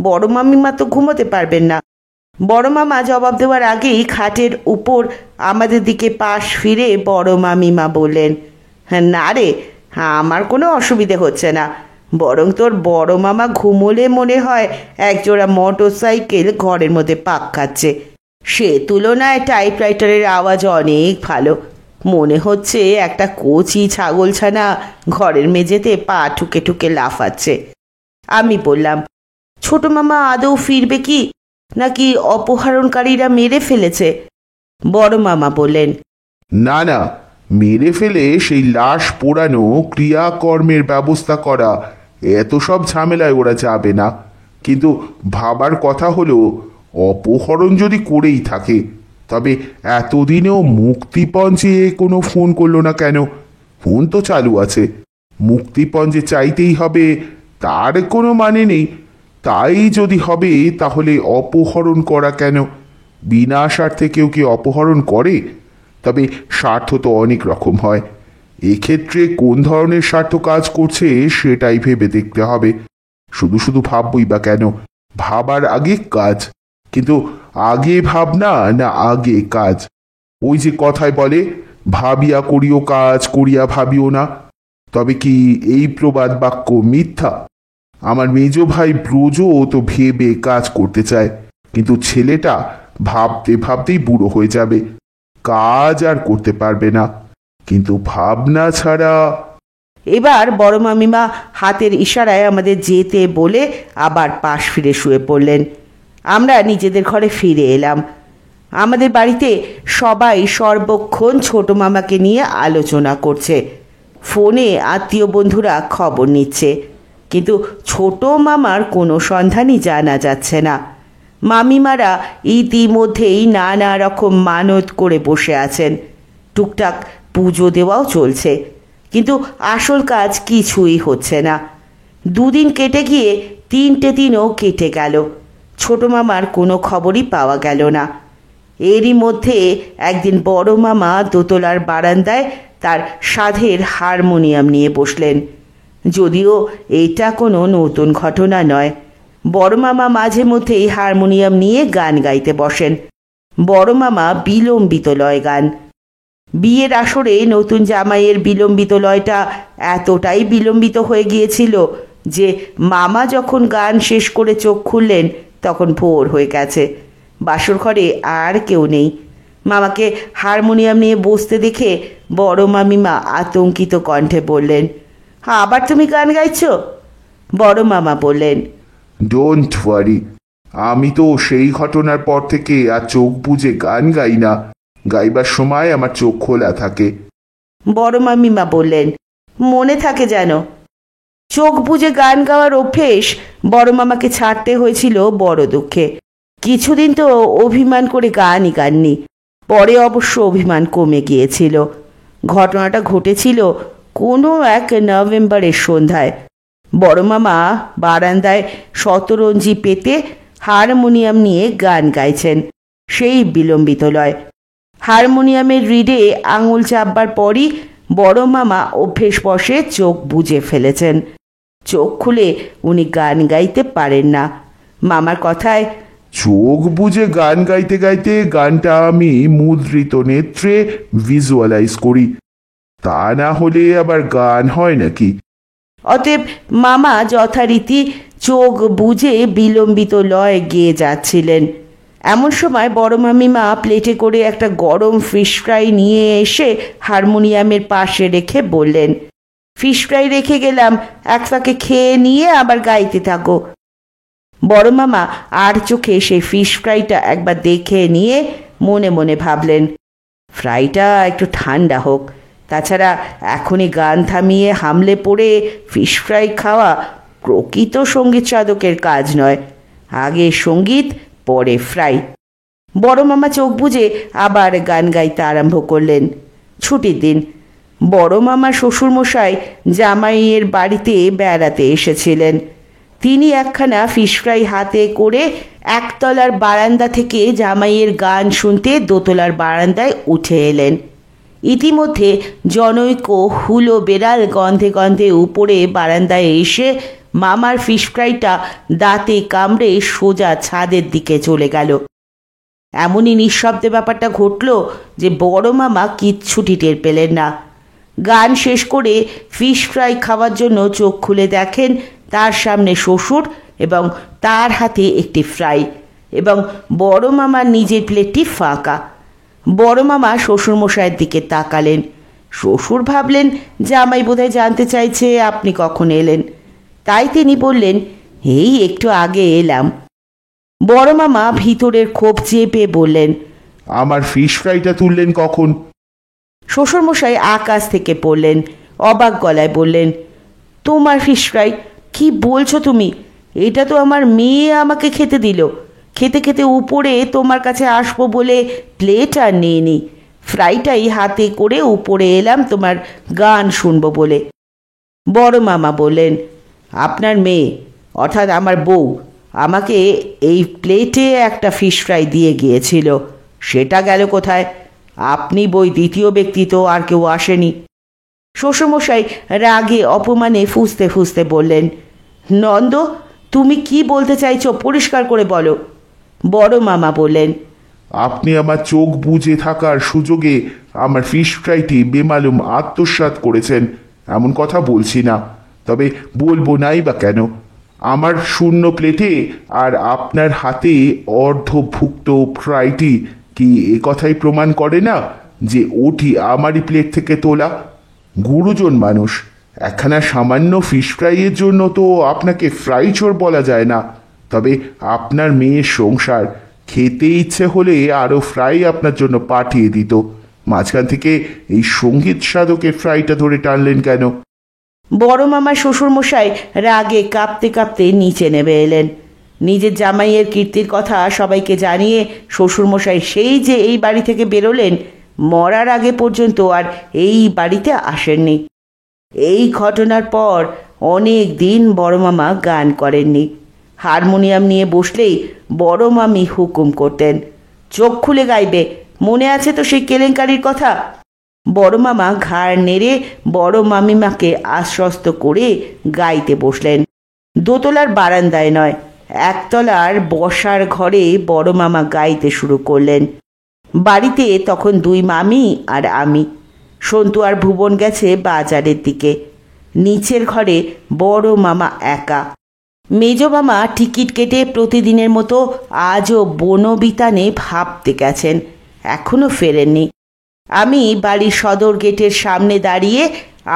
বড় মামিমা তো ঘুমোতে পারবেন না। বড় মামা জবাব দেওয়ার আগেই খাটের উপর আমাদের দিকে পাশ ফিরে বড় মামিমা বললেন, না রে, আমার কোনো অসুবিধে হচ্ছে না, বরং তোর বড় মামা ঘুমোলে মনে হয় একজোড়া মোটর সাইকেল ঘরের মধ্যে পাক খাচ্ছে। সে তুলনায় টাইপরাইটারের আওয়াজ অনেক ভালো। মনে হচ্ছে একটা কচি ছাগলছানা ঘরের মেঝেতে পা ঠুকে ঠুকে লাফাচ্ছে। আমি বললাম, ছোট মামা আদৌ ফিরবে কি, নাকি অপহরণকারীরা মেরে ফেলেছে? বড় মামা বললেন, না না, মেরে ফেলে সেই লাশ পোড়ানো, ক্রিয়াকর্মের ব্যবস্থা করা, এত সব ঝামেলায় ওরা যাবে না। কিন্তু ভাবার কথা হলো, অপহরণ যদি করেই থাকে, তবে এতদিনেও মুক্তিপণ চেয়ে কোনো ফোন করলো না কেন? ফোন তো চালু আছে। মুক্তিপণ যে চাইতেই হবে তার কোনো মানে নেই। তাই যদি হবে, তাহলে অপহরণ করা কেন? বিনা স্বার্থে কেউ কি অপহরণ করে? তবে স্বার্থ তো অনেক রকম হয়। এক্ষেত্রে কোন ধরনের স্বার্থ কাজ করছে সেটাই ভেবে দেখতে হবে। শুধু শুধু ভাববই বা কেন? ভাবার আগে কাজ। কিন্তু আগে ভাবনা না আগে কাজ? ওই যে কথায় বলে, ভাবিয়া করিও কাজ, করিয়া ভাবিও না। তবে কি এই প্রবাদ বাক্য মিথ্যা? আমার মেজ ভাই ব্রজও তো ভেবে কাজ করতে চায়, কিন্তু ছেলেটা ভাবতে ভাবতেই বুড়ো হয়ে যাবে, কাজ আর করতে পারবে না। কিন্তু ভাবনা ছাড়া। এবার বড় মামিমা হাতের ইশারায় আমাদের যেতে বলে আবার পাশ ফিরে শুয়ে পড়লেন। আমরা নিজেদের ঘরে ফিরে এলাম। আমাদের বাড়িতে সবাই সর্বক্ষণ ছোট মামাকে নিয়ে আলোচনা করছে। ফোনে আত্মীয় বন্ধুরা খবর নিচ্ছে। কিন্তু ছোট মামার কোনো সন্ধানই জানা যাচ্ছে না। মামিমারা ইতিমধ্যেই নানা রকম মানত করে বসে আছেন, টুকটাক পুজো দেওয়াও চলছে, কিন্তু আসল কাজ কিছুই হচ্ছে না। দুদিন কেটে গিয়ে 3টে দিনও কেটে গেল, ছোট মামার কোনো খবরই পাওয়া গেল না। এরই মধ্যে একদিন বড় মামা দোতলার বারান্দায় তার সাধের হারমোনিয়াম নিয়ে বসলেন। যদিও এটা কোনো নতুন ঘটনা নয়, বড় মামা মাঝে মধ্যেই হারমোনিয়াম নিয়ে গান গাইতে বসেন। বড় মামা বিলম্বিত লয় গান। বিয়ের আসরে নতুন জামাইয়ের বিলম্বিত লয়টা এতটাই বিলম্বিত হয়ে গিয়েছিল যে মামা যখন গান শেষ করে চোখ খুললেন তখন ভোর হয়ে গেছে। বাসর ঘরে আর কেউ নেই। মামাকে হারমোনিয়াম নিয়ে বসতে দেখে বড় মামিমা আতঙ্কিত কণ্ঠে বললেন, আবার তুমি গান গাইছো? বড় মামা বললেন, ডোন্ট ওয়ারি, আমি তো সেই ঘটনার পর থেকে আর চোখ বুজে গান গাই না। গাইবার সময় আমার চোখ খোলা থাকে। বড় মামিমা বললেন, মনে থাকে যেন। চোখ বুজে গান গাওয়ার অভ্যেস বড় মামাকে ছাড়তে হয়েছিল বড় দুঃখে। কিছুদিন তো অভিমান করে গানই গাননি, পরে অবশ্য অভিমান কমে গিয়েছিল। ঘটনাটা ঘটেছিল কোনো এক নভেম্বরের সন্ধ্যায়। বড় মামা বারান্দায় শতরঞ্জি পেতে হারমোনিয়াম নিয়ে গান গাইছেন, সেই বিলম্বিত লয়। হারমোনিয়ামের রিডে আঙুল চাপবার পরই বড় মামা অভ্যেসবশে চোখ বুজে ফেলেছেন। চোখ খুলে উনি গান গাইতে পারেন না। মামার কথায়, চোখ বুজে গান গাইতে গাইতে গানটা আমি মুদ্রিত নেত্রে ভিজুয়ালাইজ করি, তা না হলে আবার গান হয় নাকি? অতএব মামা যথারীতি চোখ বুজে বিলম্বিত লয় গেয়ে যাচ্ছিলেন। এমন সময় বড় মামিমা প্লেটে করে একটা গরম ফিশ ফ্রাই নিয়ে এসে হারমোনিয়ামের পাশে রেখে বললেন, ফিশ ফ্রাই রেখে গেলাম, এক ফাঁকে খেয়ে নিয়ে আবার গাইতে থাকো। বড় মামা আর চোখে সেই ফিশ ফ্রাইটা একবার দেখে নিয়ে মনে মনে ভাবলেন, ফ্রাইটা একটু ঠান্ডা হোক, তাছাড়া এখনই গান থামিয়ে হামলে পড়ে ফিশ ফ্রাই খাওয়া প্রকৃত সঙ্গীত সাধকের কাজ নয়। আগে সঙ্গীত, পরে ফ্রাই। বড় মামা চোখ বুজে আবার গান গাইতে আরম্ভ করলেন। ছুটির দিন। বড় মামা শ্বশুরমশাই জামাইয়ের বাড়িতে বেড়াতে এসেছিলেন। তিনি একখানা ফিশ ফ্রাই হাতে করে একতলার বারান্দা থেকে জামাইয়ের গান শুনতে দোতলার বারান্দায় উঠে এলেন। ইতিমধ্যে জনৈক হুলো বেড়াল গন্ধে গন্ধে উপরে বারান্দায় এসে মামার ফিশ ফ্রাইটা দাঁতে কামড়ে সোজা ছাদের দিকে চলে গেল। এমনই নিঃশব্দে ব্যাপারটা ঘটল যে বড় মামা কিচ্ছুটি টের পেলেন না। গান শেষ করে ফিশ ফ্রাই খাওয়ার জন্য চোখ খুলে দেখেন তার সামনে শ্বশুর এবং তার হাতে একটি ফ্রাই, এবং বড় মামার নিজের প্লেটটি ফাঁকা। বড় মামা শ্বশুরমশাইয়ের দিকে তাকালেন। শ্বশুর ভাবলেন জামাই বোধহয় জানতে চাইছে আপনি কখন এলেন, তাই তিনি বললেন, এই একটু আগে এলাম। বড় মামা ভিতরের ক্ষোভ চেপে বললেন, আমার ফিশ ফ্রাইটা তুললেন কখন? শ্বশুরমশাই আকাশ থেকে পড়লেন, অবাক গলায় বললেন, তোমার ফিশ ফ্রাই? কি বলছো তুমি? এটা তো আমার মেয়ে আমাকে খেতে দিল। খেতে খেতে উপরে তোমার কাছে আসবো বলে প্লেট আর নিইনি, ফ্রাইটাই হাতে করে উপরে এলাম তোমার গান শুনবো বলে। বড় মামা বললেন, আপনার মেয়ে অর্থাৎ আমার বউ আমাকে এই প্লেটে একটা ফিশ ফ্রাই দিয়ে গিয়েছিল, সেটা গেল কোথায়? আপনি বই দ্বিতীয় ব্যক্তি তো আর কেউ আসেনি। শ্বশুরমশাই রাগে অপমানে ফুঁসতে ফুঁসতে বললেন, নন্দ, তুমি কি বলতে চাইছো পরিষ্কার করে বলো। বড় মামা বললেন, আপনি আমার চোখ বুজে থাকার সুযোগে আমার ফিশ ফ্রাইটি বেমালুম আত্মসাৎ করেছেন, এমন কথা বলছি না, তবে বলবো নাই বা কেন। আমার শূন্য প্লেটে আর আপনার হাতে অর্ধভুক্ত ফ্রাইটি কি এ কথাই প্রমাণ করে না যে ওটি আমারই প্লেট থেকে তোলা? গুরুজন মানুষ, একখানা সামান্য ফিশ ফ্রাইয়ের জন্য তো আপনাকে ফ্রাই চোর বলা যায় না। তবে আপনার মেয়ের সংসার, খেতে ইচ্ছে হলে আরও ফ্রাই আপনার জন্য পাঠিয়ে দিত। মাঝখান থেকে এই সঙ্গীত সাধকের ফ্রাইটা ধরে টানলেন কেন? বড় মামা শ্বশুরমশাই রাগে কাঁপতে কাঁপতে নিচে নেমে এলেন। নিজের জামাইয়ের কীর্তির কথা সবাইকে জানিয়ে শ্বশুরমশাই সেই যে এই বাড়ি থেকে বেরোলেন, মরার আগে পর্যন্ত আর এই বাড়িতে আসেননি। এই ঘটনার পর অনেক দিন বড় মামা গান করেননি। হারমোনিয়াম নিয়ে বসলেই বড় মামি হুকুম করতেন, চোখ খুলে গাইবে, মনে আছে তো সেই কেলেঙ্কারির কথা? বড় মামা ঘাড় নেড়ে বড় মামিমাকে আশ্বস্ত করে গাইতে বসলেন। দোতলার বারান্দায় নয়, একতলার বসার ঘরে বড় মামা গাইতে শুরু করলেন। বাড়িতে তখন দুই মামি আর আমি। সন্তু আর ভুবন গেছে বাজারের দিকে। নিচের ঘরে বড় মামা একা। মেজ মামা টিকিট কেটে প্রতিদিনের মতো আজও বনবিতানে ভাবতে গেছেন, এখনো ফেরেননি। আমি বাড়ির সদর গেটের সামনে দাঁড়িয়ে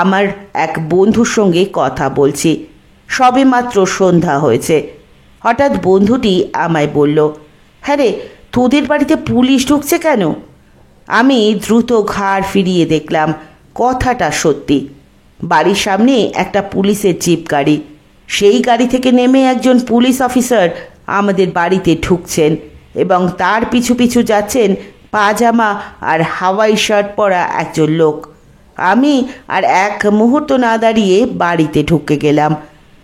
আমার এক বন্ধুর সঙ্গে কথা বলছি। সবে মাত্র সন্ধ্যা হয়েছে। হঠাৎ বন্ধুটি আমায় বলল, হ্যাঁ রে, তোদের বাড়িতে পুলিশ ঢুকছে কেন? আমি দ্রুত ঘাড় ফিরিয়ে দেখলাম কথাটা সত্যি। বাড়ির সামনে একটা পুলিশের জিপ গাড়ি। সেই গাড়ি থেকে নেমে একজন পুলিশ অফিসার আমাদের বাড়িতে ঢুকছেন এবং তার পিছু পিছু যাচ্ছেন পাজামা আর হাওয়াই শার্ট পরা একজন লোক। আমি আর এক মুহূর্ত না দাঁড়িয়ে বাড়িতে ঢুকে গেলাম।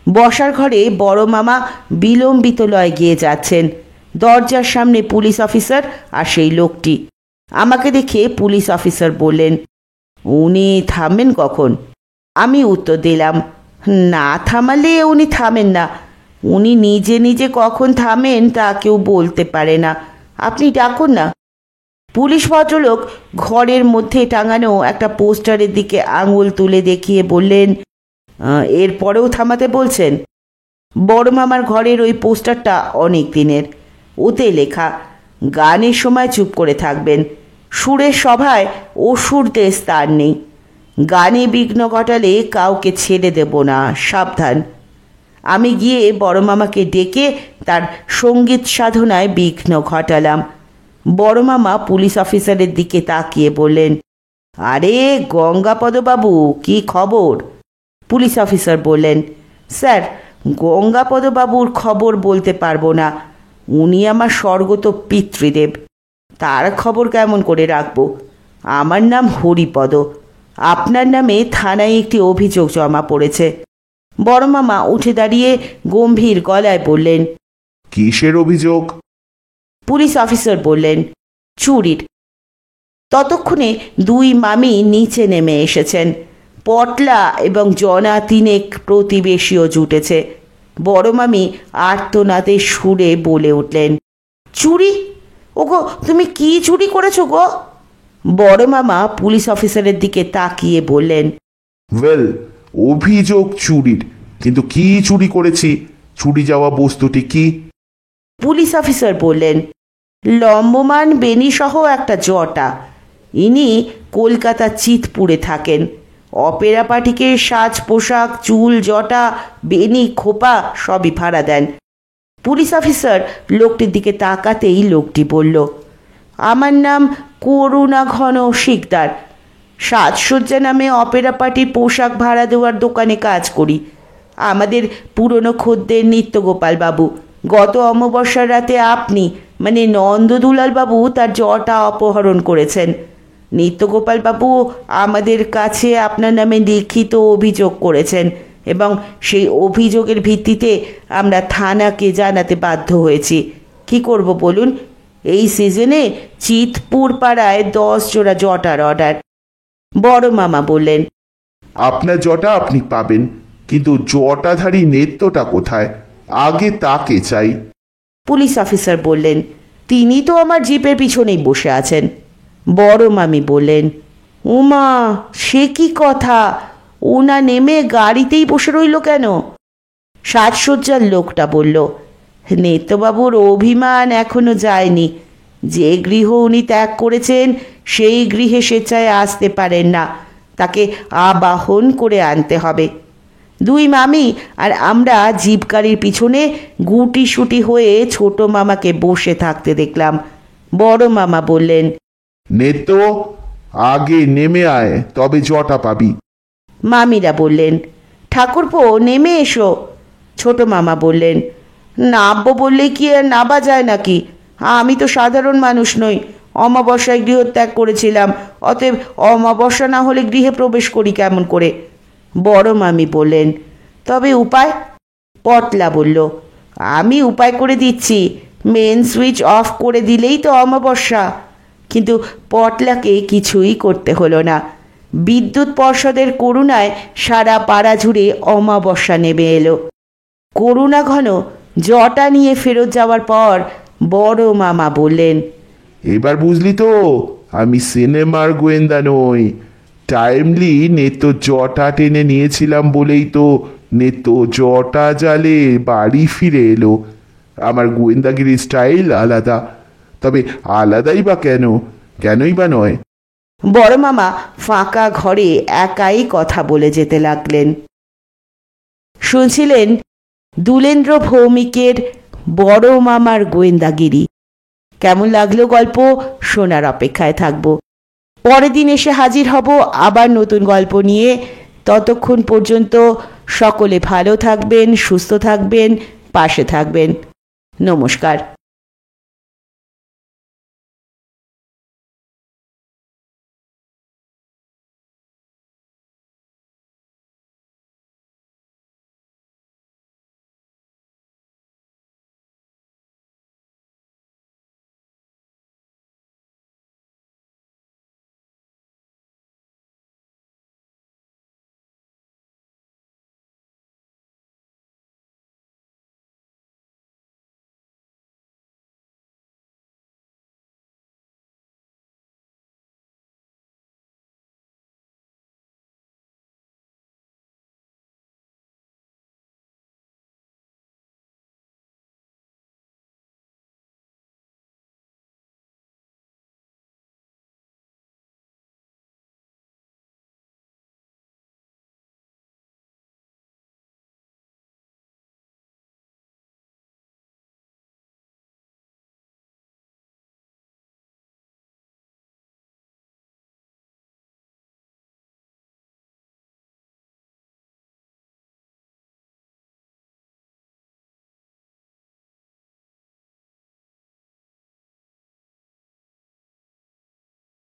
বসার ঘরে বড় মামা বিলম্বিত লয়ে গিয়ে যাচ্ছেন। দরজার সামনে পুলিশ অফিসার আর সেই লোকটি। আমাকে দেখে পুলিশ অফিসার বললেন, উনি থামবেন কখন? আমি উত্তর দিলাম, না থামালে উনি থামেন না। উনি নিজে নিজে কখন থামেন তা কেউ বলতে পারে না, আপনি ডাকুন না। পুলিশ ভদ্রলোক ঘরের মধ্যে টাঙানো একটা পোস্টারের দিকে আঙুল তুলে দেখিয়ে বললেন, এরপরেও থামাতে বলছেন? বড় মামার ঘরের ওই পোস্টারটা অনেক দিনের। ওতে লেখা, গানের সময় চুপ করে থাকবেন, সুরের সভায় অসুরদের স্থান নেই, গানে বিঘ্ন ঘটালে কাউকে ছেড়ে দেব না, সাবধান। আমি গিয়ে বড় মামাকে ডেকে তার সঙ্গীত সাধনায় বিঘ্ন ঘটালাম। বড় মামা পুলিশ অফিসারের দিকে তাকিয়ে বললেন, আরে গঙ্গাপদবাবু, কি খবর? পুলিশ অফিসার বললেন, স্যার, গঙ্গাপদবাবুর খবর বলতে পারবো না। উনি আমার স্বর্গত পিতৃদেব, তার খবর কেমন করে রাখবো? আমার নাম হরিপদ। আপনার নামে থানায় একটি অভিযোগ জমা পড়েছে। বড় মামা উঠে দাঁড়িয়ে গম্ভীর গলায় বললেন, কিসের অভিযোগ? পুলিশ অফিসার বললেন, চুরির। ততক্ষণে দুই মামি নিচে নেমে এসেছেন। পটলা এবং জনা তিনেক প্রতিবেশীও জুটেছে। বড় মামি আর্তনাদের সুরে বলে উঠলেন, চুরি? ওগো, তুমি কি চুরি করেছো গো? বড় মামা পুলিশ অফিসারের দিকে তাকিয়ে বললেন, ওয়েল, অভিযোগ চুরির, কিন্তু কি চুরি করেছি? চুরি যাওয়া বস্তুটি কি? পুলিশ অফিসার বললেন, লম্বমান বেনিসহ একটা জটা। ইনি কলকাতা চিতপুরে থাকেন। অপেরা পার্টিকে সাজ পোশাক, চুল, জটা, বেনি, খোপা সবই ভাড়া দেন। পুলিশ অফিসার লোকটির দিকে তাকাতেই লোকটি বলল, আমার নাম করুণা ঘন শিকদার। সাজসজ্জা নামে অপেরা পার্টির পোশাক ভাড়া দেওয়ার দোকানে কাজ করি। আমাদের পুরনো খদ্দের নিত্যগোপাল বাবু গত অমাবস্যার রাতে আপনি মানে নন্দদুলাল বাবু তার জটা অপহরণ করেছেন। নিত্যগোপাল বাবু আমাদের কাছে আপনার নামে লিখিত অভিযোগ করেছেন এবং সেই অভিযোগের ভিত্তিতে আমরা থানাকে জানাতে বাধ্য হয়েছি। কি করব বলুন? এই সিজনে চিতপুর পাড়ায় 10 জোড়া জটার অর্ডার। বড় মামা বললেন, আপনার জটা আপনি পাবেন, কিন্তু জটাধারী নেত্রটা কোথায়? আগে তাকে চাই। পুলিশ অফিসার বললেন, তিনি তো আমার জিপের পিছনেই বসে আছেন। বড় মামি বললেন, উমা, সে কি কথা? ওনা নেমে গাড়িতেই বসে রইল কেন? সাজসজ্জার লোকটা বলল, নেত্রবাবুর অভিমান এখনো যায়নি। যে গৃহ উনি ত্যাগ করেছেন সেই গৃহে স্বেচ্ছায় আসতে পারেন না, তাকে আবাহন করে আনতে হবে। দুই মামি আর আমরা জিপ গাড়ির পিছনে গুটিসুটি হয়ে ছোট মামাকে বসে থাকতে দেখলাম। বড় মামা বললেন, নেত্র, আগে নেমে আয়, তবে জটা পাবি। মামিরা বললেন, ঠাকুরপো নেমে এসো, ছোট মামা বললেন। নাববো বললে কি আর নাবা যায় নাকি? আমি তো সাধারণ মানুষ নই, অমাবস্যায় গৃহত্যাগ করেছিলাম, অতএব অমাবস্যা না হলে গৃহে প্রবেশ করি কেমন করে? বড় মামি বললেন। তবে উপায়? পটলা বলল। আমি উপায় করে দিচ্ছি, মেন সুইচ অফ করে দিলেই তো অমাবস্যা। কিন্তু পটলাকে কিছুই করতে হলো না। বিদ্যুৎ পর্ষদের করুণায় সারা পাড়া জুড়ে অমাবস্যা নেমে এলো। করুণা ঘন জটা নিয়ে ফেরত যাওয়ার পর বড় মামা বললেন, এবার বুঝলি তো আমি সিনেমার গোয়েন্দা নই। টাইমলি নেতো জটা টেনে নিয়েছিলাম বলেই তো নেতো জটা জালে বাড়ি ফিরে এলো। আমার গোয়েন্দাগিরি স্টাইল আলাদা, তবে আলাদাই বা কেন, কেনই বা নয়। বড় মামা ফাঁকা ঘরে একাই কথা বলে যেতে লাগলেন। শুনছিলেন দুলেন্দ্র ভৌমিকের বড় মামার গোয়েন্দাগিরি। কেমন লাগলো গল্প শোনার অপেক্ষায় থাকব। পরের দিন এসে হাজির হব আবার নতুন গল্প নিয়ে। ততক্ষণ পর্যন্ত সকলে ভালো থাকবেন, সুস্থ থাকবেন, পাশে থাকবেন। নমস্কার।